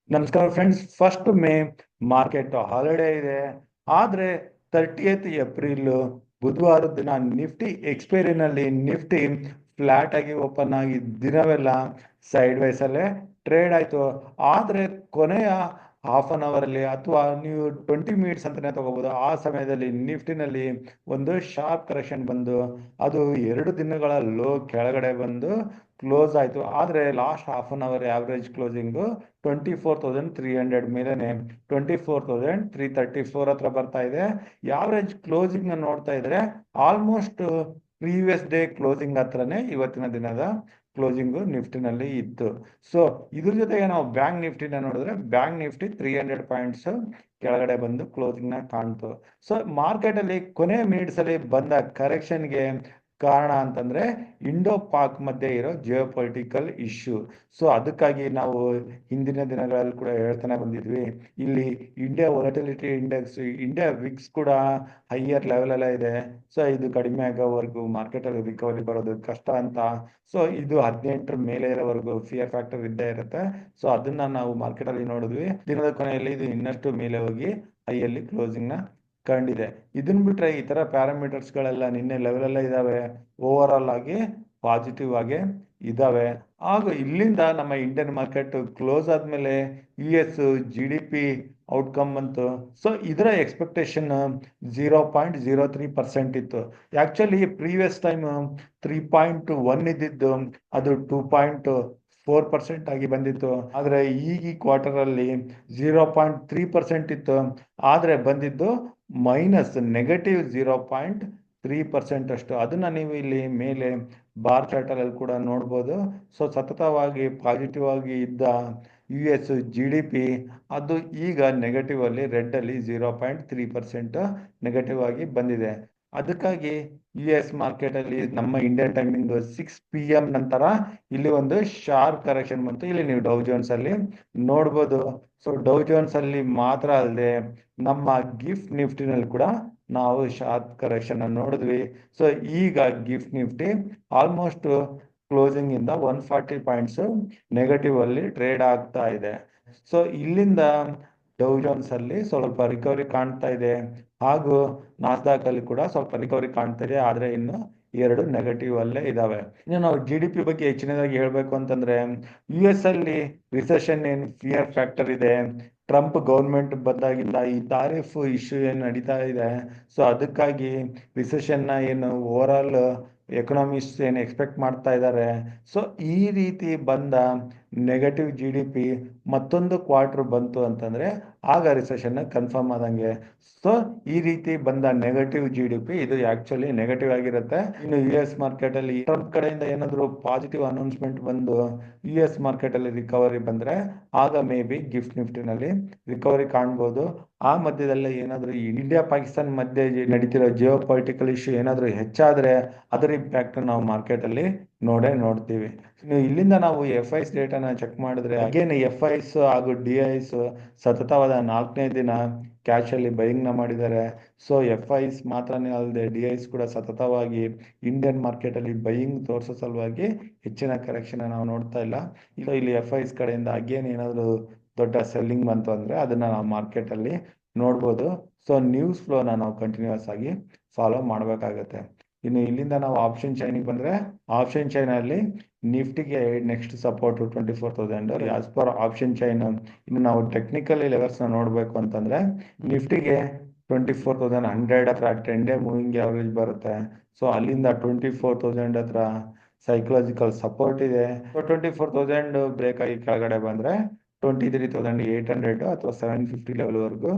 ನಮಸ್ಕಾರ friends. First May market holiday ಇದೆ. ಆದರೆ 30th ಏಪ್ರಿಲ್ ಬುಧವಾರದ ದಿನ ನಿಫ್ಟಿ ಎಕ್ಸ್ಪೈರಿನಲ್ಲಿ ನಿಫ್ಟಿ ಫ್ಲಾಟ್ ಆಗಿ ಓಪನ್ ಆಗಿ ದಿನವೆಲ್ಲ ಸೈಡ್ ವೈಸಲ್ಲೇ ಟ್ರೇಡ್ ಆಯಿತು. ಆದರೆ ಕೊನೆಯ ಹಾಫ್ ಅನ್ ಅವರಲ್ಲಿ ಅಥವಾ ನೀವು 20 ಮಿನಿಟ್ಸ್ ಅಂತಲೇ ತಗೋಬೋದು, ಆ ಸಮಯದಲ್ಲಿ ನಿಫ್ಟಿನಲ್ಲಿ ಒಂದು ಶಾರ್ಪ್ ಕರೆಕ್ಷನ್ ಬಂದು ಅದು 2 ದಿನಗಳ ಲೋ ಕೆಳಗಡೆ ಬಂದು ಕ್ಲೋಸ್ ಆಯಿತು. ಆದರೆ last half an hour average closing 24,300 ಮೇಲೆನೆ 24,334 ಹತ್ರ ಬರ್ತಾ ಇದೆ. ಯಾವರೇಜ್ ಕ್ಲೋಸಿಂಗ್ ನೋಡ್ತಾ ಇದ್ರೆ ಆಲ್ಮೋಸ್ಟ್ ಪ್ರೀವಿಯಸ್ ಡೇ ಕ್ಲೋಸಿಂಗ್ ಹತ್ರನೇ ಇವತ್ತಿನ ದಿನದ ಕ್ಲೋಸಿಂಗು ನಿಫ್ಟಿನಲ್ಲಿ ಇತ್ತು. ಸೊ ಇದ್ರ ಜೊತೆಗೆ ನಾವು ಬ್ಯಾಂಕ್ ನಿಫ್ಟಿನ ನೋಡಿದ್ರೆ ಬ್ಯಾಂಕ್ ನಿಫ್ಟಿ 300 ಪಾಯಿಂಟ್ಸ್ ಕೆಳಗಡೆ ಬಂದು ಕ್ಲೋಸಿಂಗ್ನ ಕಾಣ್ತು. ಸೊ ಮಾರ್ಕೆಟಲ್ಲಿ ಕೊನೆ ಮಿನಿಟ್ಸ್ ಅಲ್ಲಿ ಬಂದ ಕರೆಕ್ಷನ್ಗೆ ಕಾರಣ ಅಂತಂದ್ರೆ ಇಂಡೋ ಪಾಕ್ ಮಧ್ಯೆ ಇರೋ ಜಿಯೋ ಪೊಲಿಟಿಕಲ್ ಇಶ್ಯೂ. ಸೊ ಅದಕ್ಕಾಗಿ ನಾವು ಹಿಂದಿನ ದಿನಗಳಲ್ಲಿ ಕೂಡ ಹೇಳ್ತಾನೆ ಬಂದಿದ್ವಿ, ಇಲ್ಲಿ India volatility index, India Vicks ಕೂಡ ಹೈಯರ್ ಲೆವೆಲ್ ಎಲ್ಲ ಇದೆ. ಸೊ ಇದು ಕಡಿಮೆ ಆಗೋವರೆಗೂ ಮಾರ್ಕೆಟ್ ಅಲ್ಲಿ ರಿಕವರಿ ಬರೋದು ಕಷ್ಟ ಅಂತ. ಸೊ ಇದು 18 ಮೇಲೆ ಇರೋವರೆಗೂ ಫಿಯರ್ ಫ್ಯಾಕ್ಟರ್ ಇದ್ದೇ ಇರುತ್ತೆ. ಸೊ ಅದನ್ನ ನಾವು ಮಾರ್ಕೆಟ್ ಅಲ್ಲಿ ನೋಡಿದ್ವಿ. ದಿನದ ಕೊನೆಯಲ್ಲಿ ಇದು ಇನ್ನಷ್ಟು ಮೇಲೆ ಹೋಗಿ ಹೈಯಲ್ಲಿ ಕ್ಲೋಸಿಂಗ್ ನ ಕಂಡಿದೆ. ಇದನ್ನ ಬಿಟ್ರೆ ಈ ತರ ಪ್ಯಾರಾಮೀಟರ್ಸ್ ಗಳೆಲ್ಲ ನಿನ್ನೆ ಲೆವೆಲ್ ಎಲ್ಲ ಇದಾವೆ, ಓವರ್ ಆಲ್ ಆಗಿ ಪಾಸಿಟಿವ್ ಆಗಿ ಇದಾವೆ. ಹಾಗೂ ಇಲ್ಲಿಂದ ನಮ್ಮ ಇಂಡಿಯನ್ ಮಾರ್ಕೆಟ್ ಕ್ಲೋಸ್ ಆದ್ಮೇಲೆ US GDP ಔಟ್ಕಮ್ ಬಂತು. ಸೊ ಇದರ ಎಕ್ಸ್ಪೆಕ್ಟೇಷನ್ 0.03% ಇತ್ತು. ಆಕ್ಚುಲಿ ಪ್ರೀವಿಯಸ್ ಟೈಮ್ 3.1 ಇದ್ದಿದ್ದು ಅದು 2.4% ಆಗಿ ಬಂದಿತ್ತು. ಆದ್ರೆ ಈ ಕ್ವಾರ್ಟರ್ ಅಲ್ಲಿ 0.3% ಇತ್ತು, ಆದ್ರೆ ಬಂದಿದ್ದು -0.3% ಅಷ್ಟು. ಅದನ್ನ ನೀವು ಇಲ್ಲಿ ಮೇಲೆ ಬಾರ್ ಚಾರ್ಟ್ ಅಲ್ಲಿ ಕೂಡ ನೋಡ್ಬೋದು. ಸೊ ಸತತವಾಗಿ ಪಾಸಿಟಿವ್ ಆಗಿ ಇದ್ದ US GDP ಅದು ಈಗ ನೆಗೆಟಿವ್ ಅಲ್ಲಿ ರೆಡ್ ಅಲ್ಲಿ 0.3% ನೆಗೆಟಿವ್ ಆಗಿ ಬಂದಿದೆ. ಅದಕ್ಕಾಗಿ US ಮಾರ್ಕೆಟ್ ಅಲ್ಲಿ ನಮ್ಮ ಇಂಡಿಯನ್ ಟೈಮಿಂಗ್ 6 PM ನಂತರ ಇಲ್ಲಿ ಒಂದು ಶಾರ್ಪ್ ಕರೆಕ್ಷನ್ ಬಂತು. ಇಲ್ಲಿ ನೀವು ಡೌ ಜೋನ್ಸ್ ಅಲ್ಲಿ ನೋಡ್ಬೋದು. ಸೊ ಡೌ ಜೋನ್ಸ್ ಅಲ್ಲಿ ಮಾತ್ರ ಅಲ್ಲದೆ ನಮ್ಮ ಗಿಫ್ಟ್ ನಿಫ್ಟಿನಲ್ಲಿ ಕೂಡ ನಾವು ಶಾರ್ಪ್ ಕರೆಕ್ಷನ್ ಅನ್ನು ನೋಡಿದ್ವಿ. ಸೊ ಈಗ ಗಿಫ್ಟ್ ನಿಫ್ಟಿ ಆಲ್ಮೋಸ್ಟ್ ಕ್ಲೋಸಿಂಗ್ ಇಂದ 140 ಪಾಯಿಂಟ್ಸ್ ನೆಗೆಟಿವ್ ಅಲ್ಲಿ ಟ್ರೇಡ್ ಆಗ್ತಾ ಇದೆ. ಸೊ ಇಲ್ಲಿಂದ ಡೌ ಜೋನ್ಸ್ ಅಲ್ಲಿ ಸ್ವಲ್ಪ ರಿಕವರಿ ಕಾಣ್ತಾ ಇದೆ, ಹಾಗೂ ನಾಸ್ಡಾಕ್ ಅಲ್ಲಿ ಕೂಡ ಸ್ವಲ್ಪ ರಿಕವರಿ ಕಾಣ್ತಾ ಇದೆ. ಆದ್ರೆ ಇನ್ನು 2 ನೆಗೆಟಿವ್ ಅಲ್ಲೇ ಇದಾವೆ. ಇನ್ನು ನಾವು GDP ಬಗ್ಗೆ ಹೆಚ್ಚಿನದಾಗಿ ಹೇಳ್ಬೇಕು ಅಂತಂದ್ರೆ US ಅಲ್ಲಿ ರಿಸೆಷನ್ ಏನ್ ಫಿಯರ್ ಫ್ಯಾಕ್ಟರ್ ಇದೆ. ಟ್ರಂಪ್ ಗೌರ್ಮೆಂಟ್ ಬಂದಾಗಿಂದ ಈ ತಾರಿಫ್ ಇಶ್ಯೂ ಏನು ನಡೀತಾ ಇದೆ. ಸೊ ಅದಕ್ಕಾಗಿ ರಿಸೆಷನ್ ನ ಏನು ಓವರ್ ಆಲ್ ಎಕನಾಮಿಸ್ಟ್ ಏನು ಎಕ್ಸ್ಪೆಕ್ಟ್ ಮಾಡ್ತಾ ಇದ್ದಾರೆ. ಸೊ ಈ ರೀತಿ ಬಂದ ನೆಗೆಟಿವ್ GDP ಮತ್ತೊಂದು ಕ್ವಾರ್ಟರ್ ಬಂತು ಅಂತಂದ್ರೆ ಆಗ ರಿಸೆಷನ್ ಕನ್ಫರ್ಮ್ ಆದಂಗೆ. ಸೊ ಈ ರೀತಿ ಬಂದ ನೆಗೆಟಿವ್ GDP ಇದು ಆಕ್ಚುಲಿ ನೆಗೆಟಿವ್ ಆಗಿರುತ್ತೆ. ಇನ್ನು US ಮಾರ್ಕೆಟ್ ಅಲ್ಲಿ ಟ್ರಂಪ್ ಕಡೆಯಿಂದ ಏನಾದ್ರು ಪಾಸಿಟಿವ್ ಅನೌನ್ಸ್ಮೆಂಟ್ ಬಂದು US ಮಾರ್ಕೆಟ್ ಅಲ್ಲಿ ರಿಕವರಿ ಬಂದ್ರೆ ಆಗ ಮೇ ಬಿ ಗಿಫ್ಟ್ ನಿಫ್ಟಿನಲ್ಲಿ ರಿಕವರಿ ಕಾಣ್ಬೋದು. ಆ ಮಧ್ಯದಲ್ಲಿ ಏನಾದ್ರು ಇಂಡಿಯಾ ಪಾಕಿಸ್ತಾನ ಮಧ್ಯೆ ನಡೀತಿರೋ ಜಿಯೋ ಪೊಲಿಟಿಕಲ್ ಇಶ್ಯೂ ಏನಾದ್ರು ಹೆಚ್ಚಾದ್ರೆ ಅದರ ಇಂಪ್ಯಾಕ್ಟ್ ನಾವು ಮಾರ್ಕೆಟ್ ಅಲ್ಲಿ ನೋಡ್ತೀವಿ. ಇಲ್ಲಿಂದ ನಾವು FIs ಡೇಟಾನ ಚೆಕ್ ಮಾಡಿದ್ರೆ ಅಗೇನ್ FIs ಹಾಗೂ DIs ಸತತವಾದ 4ನೇ ದಿನ ಕ್ಯಾಶ್ ಅಲ್ಲಿ ಬೈಯಿಂಗ್ ನ ಮಾಡಿದ್ದಾರೆ. ಸೊ FIs ಮಾತ್ರನೇ ಅಲ್ಲದೆ DIs ಕೂಡ ಸತತವಾಗಿ ಇಂಡಿಯನ್ ಮಾರ್ಕೆಟ್ ಅಲ್ಲಿ ಬೈಯಿಂಗ್ ತೋರಿಸೋ ಸಲುವಾಗಿ ಹೆಚ್ಚಿನ ಕರೆಕ್ಷನ್ ನಾವು ನೋಡ್ತಾ ಇಲ್ಲ. ಇಲ್ಲಿ FIs ಕಡೆಯಿಂದ ಅಗೇನ್ ಏನಾದ್ರು ದೊಡ್ಡ ಸೆಲ್ಲಿಂಗ್ ಬಂತು ಅಂದ್ರೆ ಅದನ್ನ ನಾವು ಮಾರ್ಕೆಟ್ ಅಲ್ಲಿ ನೋಡ್ಬೋದು. ಸೊ ನ್ಯೂಸ್ ಫ್ಲೋನ ನಾವು ಕಂಟಿನ್ಯೂಸ್ ಆಗಿ ಫಾಲೋ ಮಾಡ್ಬೇಕಾಗತ್ತೆ. ಇನ್ನು ಇಲ್ಲಿಂದ ನಾವು ಆಪ್ಷನ್ ಚೈನಿಗೆ ಬಂದ್ರೆ ಆಪ್ಷನ್ ಚೈನ್ ಅಲ್ಲಿ ನಿಫ್ಟಿಗೆ next support 24,000 as per option chain. ಇನ್ನು ನಾವು ಟೆಕ್ನಿಕಲಿ ಲೆವೆಲ್ಸ್ ನ ನೋಡ್ಬೇಕು ಅಂತಂದ್ರೆ ನಿಫ್ಟಿಗೆ 24,100 ಹತ್ರ 10 ಡೇ ಮೂವಿಂಗ್ ಅವರೇಜ್ ಬರುತ್ತೆ. ಸೊ ಅಲ್ಲಿಂದ 24,000 ಹತ್ರ ಸೈಕಲಾಜಿಕಲ್ ಸಪೋರ್ಟ್ ಇದೆ. 24,000 ಬ್ರೇಕ್ ಆಗಿ ಕೆಳಗಡೆ ಬಂದ್ರೆ 23,800 ಅಥವಾ 750 ಲೆವೆಲ್ ವರೆಗೂ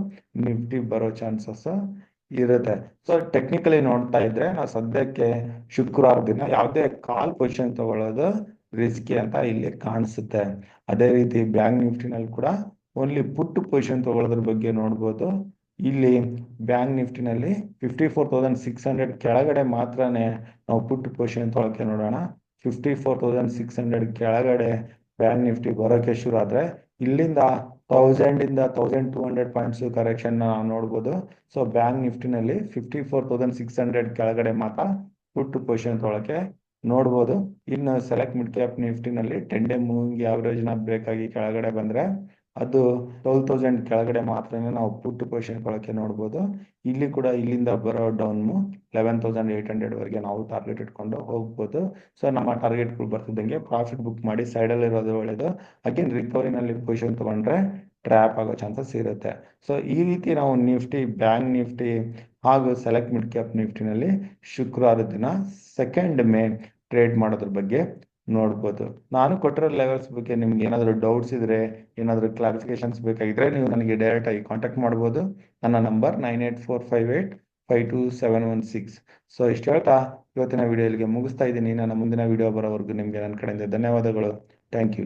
ನಿಫ್ಟಿ ಬರೋ ಚಾನ್ಸಸ್ ಇರುತ್ತೆ. ಸೊ ಟೆಕ್ನಿಕಲಿ ನೋಡ್ತಾ ಇದ್ರೆ ನಾವು ಸದ್ಯಕ್ಕೆ ಶುಕ್ರವಾರ ದಿನ ಯಾವುದೇ ಕಾಲ್ ಪೊಸಿಷನ್ ತಗೊಳ್ಳೋದು ರಿಸ್ಕಿ ಅಂತ ಇಲ್ಲಿ ಕಾಣಿಸುತ್ತೆ. ಅದೇ ರೀತಿ ಬ್ಯಾಂಕ್ ನಿಫ್ಟಿನಲ್ಲಿ ಕೂಡ ಓನ್ಲಿ ಪುಟ್ ಪೊಸಿಷನ್ ತಗೊಳ್ಳೋದ್ರ ಬಗ್ಗೆ ನೋಡ್ಬೋದು. ಇಲ್ಲಿ ಬ್ಯಾಂಕ್ ನಿಫ್ಟಿನಲ್ಲಿ 54,600 ಕೆಳಗಡೆ ಮಾತ್ರನೇ ನಾವು ಪುಟ್ ಪೊಸಿಷನ್ ತಗೊಳಕ್ಕೆ ನೋಡೋಣ. 54,600 ಕೆಳಗಡೆ ಬ್ಯಾಂಕ್ ನಿಫ್ಟಿ ಬರೋಕೆ ಶುರು ಆದ್ರೆ ಇಲ್ಲಿಂದ 1000 ಇಂದ 1200 ಪಾಯಿಂಟ್ಸ್ ಕರೆಕ್ಷನ್ ನಾವು ನೋಡ್ಬೋದು. ಸೊ ಬ್ಯಾಂಕ್ ನಿಫ್ಟಿನಲ್ಲಿ 54,600 ಕೆಳಗಡೆ ಮಾತ್ರ ಪುಟ್ ಪೊಸಿಷನ್ ತೊಗೊಳಕ್ಕೆ ನೋಡ್ಬೋದು. ಇನ್ನು ಸೆಲೆಕ್ಟ್ ಮಿಡ್ ಕ್ಯಾಪ್ ನಿಫ್ಟಿನಲ್ಲಿ 10 ಡೇ ಮೂವಿಂಗ್ ಅವರೇಜ್ ನ ಬ್ರೇಕ್ ಆಗಿ ಕೆಳಗಡೆ ಬಂದ್ರೆ ಅದು 12,000 ಕೆಳಗಡೆ ಮಾತ್ರನೇ ನಾವು ಪುಟ್ ಪೊಸಿಷನ್ ಕೊಳಕ್ಕೆ ನೋಡ್ಬೋದು. ಇಲ್ಲಿ ಕೂಡ ಇಲ್ಲಿಂದ ಬರೋ ಡೌನು 11,800 ವರೆಗೆ ನಾವು ಟಾರ್ಗೆಟ್ ಇಟ್ಕೊಂಡು ಹೋಗ್ಬೋದು. ಸೊ ನಮ್ಮ ಟಾರ್ಗೆಟ್ಗಳು ಬರ್ತಿದ್ದಂಗೆ ಪ್ರಾಫಿಟ್ ಬುಕ್ ಮಾಡಿ ಸೈಡಲ್ಲಿ ಇರೋದು ಒಳ್ಳೇದು. ಅಗೇನ್ ರಿಕವರಿನಲ್ಲಿ ಪೊಸಿಷನ್ ತಗೊಂಡ್ರೆ ಟ್ರ್ಯಾಪ್ ಆಗೋ ಚಾನ್ಸಸ್ ಇರುತ್ತೆ. ಸೊ ಈ ರೀತಿ ನಾವು ನಿಫ್ಟಿ, ಬ್ಯಾಂಕ್ ನಿಫ್ಟಿ ಹಾಗೂ ಸೆಲೆಕ್ಟ್ ಮಿಡ್ ಕ್ಯಾಪ್ ನಿಫ್ಟಿನಲ್ಲಿ ಶುಕ್ರವಾರ ದಿನ 2 ಮೇ ಟ್ರೇಡ್ ಮಾಡೋದ್ರ ಬಗ್ಗೆ ನೋಡ್ಬೋದು. ನಾನು ಕೊಟ್ಟಿರೋ ಲೆವೆಲ್ಸ್ ಬಗ್ಗೆ ನಿಮ್ಗೆ ಏನಾದರೂ ಡೌಟ್ಸ್ ಇದ್ರೆ, ಏನಾದರೂ ಕ್ಲಾರಿಫಿಕೇಶನ್ಸ್ ಬೇಕಾಗಿದ್ರೆ ನೀವು ನನಗೆ ಡೈರೆಕ್ಟ್ ಆಗಿ ಕಾಂಟ್ಯಾಕ್ಟ್ ಮಾಡ್ಬೋದು. ನನ್ನ ನಂಬರ್ 9845822716. ಸೊ ಇಷ್ಟು ಹೇಳ್ತಾ ಇವತ್ತಿನ ವಿಡಿಯೋ ಇಲ್ಲಿಗೆ ಮುಗಿಸ್ತಾ ಇದ್ದೀನಿ. ನನ್ನ ಮುಂದಿನ ವಿಡಿಯೋ ಬರೋವರೆಗೂ ನಿಮಗೆ ನನ್ನ ಕಡೆಯಿಂದ ಧನ್ಯವಾದಗಳು. Thank you.